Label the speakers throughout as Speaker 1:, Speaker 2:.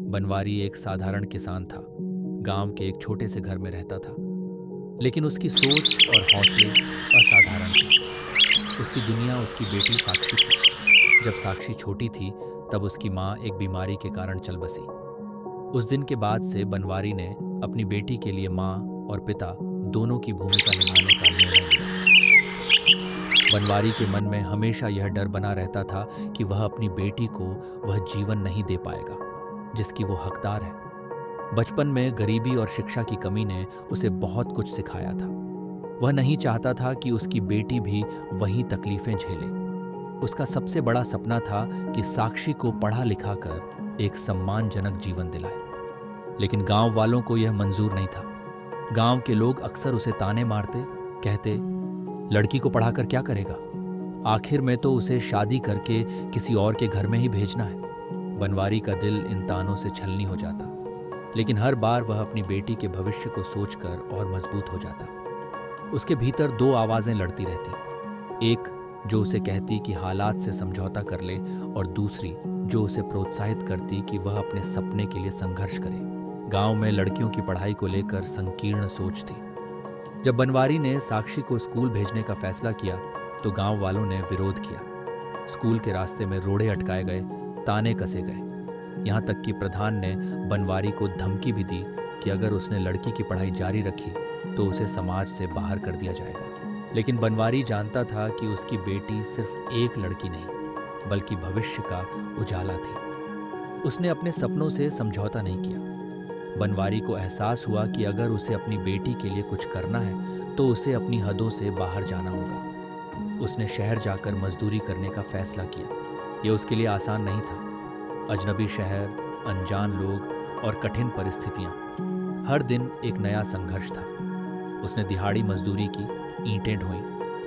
Speaker 1: बनवारी एक साधारण किसान था। गांव के एक छोटे से घर में रहता था, लेकिन उसकी सोच और हौसले असाधारण थे। उसकी दुनिया उसकी बेटी साक्षी थी। जब साक्षी छोटी थी, तब उसकी माँ एक बीमारी के कारण चल बसी। उस दिन के बाद से बनवारी ने अपनी बेटी के लिए माँ और पिता दोनों की भूमिका निभाने का निर्णय लिया। बनवारी के मन में हमेशा यह डर बना रहता था कि वह अपनी बेटी को वह जीवन नहीं दे पाएगा जिसकी वो हकदार है। बचपन में गरीबी और शिक्षा की कमी ने उसे बहुत कुछ सिखाया था। वह नहीं चाहता था कि उसकी बेटी भी वही तकलीफें झेले। उसका सबसे बड़ा सपना था कि साक्षी को पढ़ा लिखा कर एक सम्मानजनक जीवन दिलाए। लेकिन गांव वालों को यह मंजूर नहीं था। गांव के लोग अक्सर उसे ताने मारते, कहते, लड़की को पढ़ाकर क्या करेगा? आखिर में तो उसे शादी करके किसी और के घर में ही भेजना है। बनवारी का दिल इन तानों से छलनी हो जाता, लेकिन हर बार वह अपनी बेटी के भविष्य को सोचकर और मजबूत हो जाता। उसके भीतर दो आवाजें लड़ती रहती, एक जो उसे कहती कि हालात से समझौता कर ले, और दूसरी जो उसे प्रोत्साहित करती कि वह अपने सपने के लिए संघर्ष करे। गांव में लड़कियों की पढ़ाई को लेकर संकीर्ण सोच थी। जब बनवारी ने साक्षी को स्कूल भेजने का फैसला किया, तो गांव वालों ने विरोध किया। स्कूल के रास्ते में रोड़े अटकाए गए, ताने कसे गए। यहाँ तक कि प्रधान ने बनवारी को धमकी भी दी कि अगर उसने लड़की की पढ़ाई जारी रखी तो उसे समाज से बाहर कर दिया जाएगा। लेकिन बनवारी जानता था कि उसकी बेटी सिर्फ एक लड़की नहीं, बल्कि भविष्य का उजाला थी। उसने अपने सपनों से समझौता नहीं किया। बनवारी को एहसास हुआ कि अगर उसे अपनी बेटी के लिए कुछ करना है तो उसे अपनी हदों से बाहर जाना होगा। उसने शहर जाकर मजदूरी करने का फैसला किया। यह उसके लिए आसान नहीं था। अजनबी शहर, अनजान लोग और कठिन परिस्थितियां। हर दिन एक नया संघर्ष था। उसने दिहाड़ी मजदूरी की, ईंटें ढोई,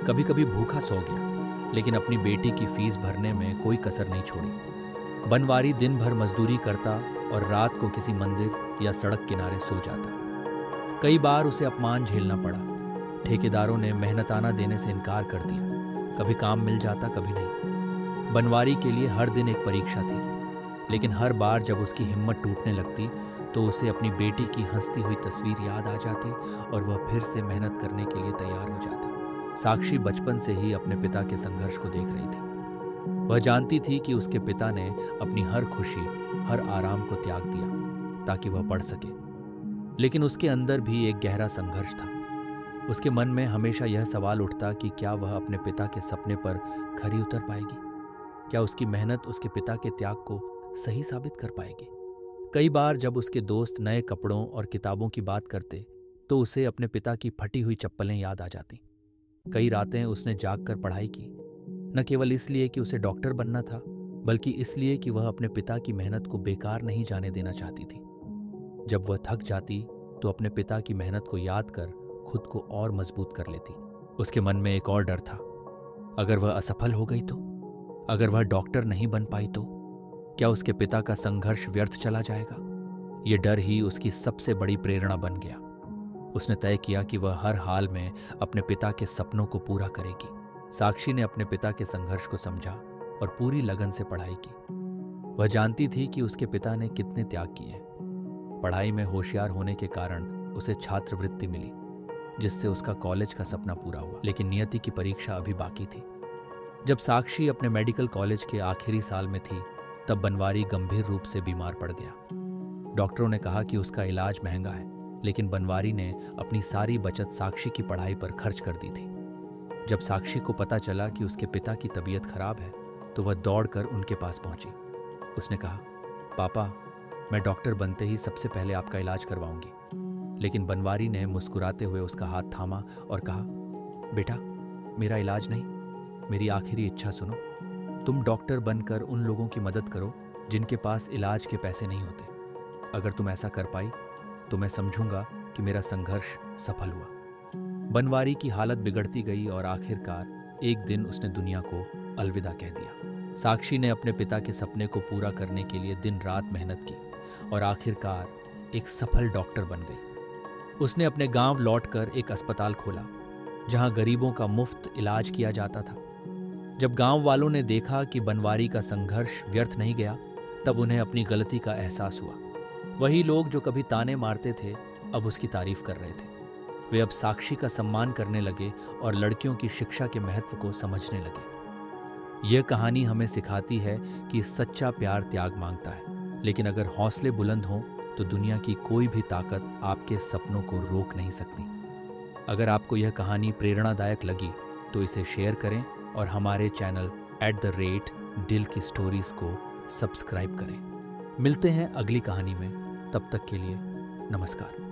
Speaker 1: कभी कभी भूखा सो गया, लेकिन अपनी बेटी की फीस भरने में कोई कसर नहीं छोड़ी। बनवारी दिन भर मजदूरी करता और रात को किसी मंदिर या सड़क किनारे सो जाता। कई बार उसे अपमान झेलना पड़ा। ठेकेदारों ने मेहनताना देने से इनकार कर दिया। कभी काम मिल जाता, कभी नहीं। बनवारी के लिए हर दिन एक परीक्षा थी, लेकिन हर बार जब उसकी हिम्मत टूटने लगती तो उसे अपनी बेटी की हंसती हुई तस्वीर याद आ जाती और वह फिर से मेहनत करने के लिए तैयार हो जाता। साक्षी बचपन से ही अपने पिता के संघर्ष को देख रही थी। वह जानती थी कि उसके पिता ने अपनी हर खुशी, हर आराम को त्याग दिया ताकि वह पढ़ सके। लेकिन उसके अंदर भी एक गहरा संघर्ष था। उसके मन में हमेशा यह सवाल उठता कि क्या वह अपने पिता के सपने पर खरी उतर पाएगी? क्या उसकी मेहनत उसके पिता के त्याग को सही साबित कर पाएगी? कई बार जब उसके दोस्त नए कपड़ों और किताबों की बात करते तो उसे अपने पिता की फटी हुई चप्पलें याद आ जाती। कई रातें उसने जागकर पढ़ाई की, न केवल इसलिए कि उसे डॉक्टर बनना था, बल्कि इसलिए कि वह अपने पिता की मेहनत को बेकार नहीं जाने देना चाहती थी। जब वह थक जाती तो अपने पिता की मेहनत को याद कर खुद को और मजबूत कर लेती। उसके मन में एक और डर था, अगर वह असफल हो गई तो, अगर वह डॉक्टर नहीं बन पाई तो क्या उसके पिता का संघर्ष व्यर्थ चला जाएगा? यह डर ही उसकी सबसे बड़ी प्रेरणा बन गया। उसने तय किया कि वह हर हाल में अपने पिता के सपनों को पूरा करेगी। साक्षी ने अपने पिता के संघर्ष को समझा और पूरी लगन से पढ़ाई की। वह जानती थी कि उसके पिता ने कितने त्याग किए। पढ़ाई में होशियार होने के कारण उसे छात्रवृत्ति मिली, जिससे उसका कॉलेज का सपना पूरा हुआ। लेकिन नियति की परीक्षा अभी बाकी थी। जब साक्षी अपने मेडिकल कॉलेज के आखिरी साल में थी, तब बनवारी गंभीर रूप से बीमार पड़ गया। डॉक्टरों ने कहा कि उसका इलाज महंगा है, लेकिन बनवारी ने अपनी सारी बचत साक्षी की पढ़ाई पर खर्च कर दी थी। जब साक्षी को पता चला कि उसके पिता की तबीयत खराब है, तो वह दौड़कर उनके पास पहुंची। उसने कहा, पापा, मैं डॉक्टर बनते ही सबसे पहले आपका इलाज करवाऊंगी। लेकिन बनवारी ने मुस्कुराते हुए उसका हाथ थामा और कहा, बेटा, मेरा इलाज नहीं, मेरी आखिरी इच्छा सुनो। तुम डॉक्टर बनकर उन लोगों की मदद करो जिनके पास इलाज के पैसे नहीं होते। अगर तुम ऐसा कर पाई तो मैं समझूंगा कि मेरा संघर्ष सफल हुआ। बनवारी की हालत बिगड़ती गई और आखिरकार एक दिन उसने दुनिया को अलविदा कह दिया। साक्षी ने अपने पिता के सपने को पूरा करने के लिए दिन रात मेहनत की और आखिरकार एक सफल डॉक्टर बन गई। उसने अपने गांव लौटकर एक अस्पताल खोला, जहां गरीबों का मुफ्त इलाज किया जाता था। जब गांव वालों ने देखा कि बनवारी का संघर्ष व्यर्थ नहीं गया, तब उन्हें अपनी गलती का एहसास हुआ। वही लोग जो कभी ताने मारते थे अब उसकी तारीफ कर रहे थे। वे अब साक्षी का सम्मान करने लगे और लड़कियों की शिक्षा के महत्व को समझने लगे। यह कहानी हमें सिखाती है कि सच्चा प्यार त्याग मांगता है, लेकिन अगर हौसले बुलंद हों तो दुनिया की कोई भी ताकत आपके सपनों को रोक नहीं सकती। अगर आपको यह कहानी प्रेरणादायक लगी तो इसे शेयर करें और हमारे चैनल @दिल की स्टोरीज को सब्सक्राइब करें। मिलते हैं अगली कहानी में, तब तक के लिए नमस्कार।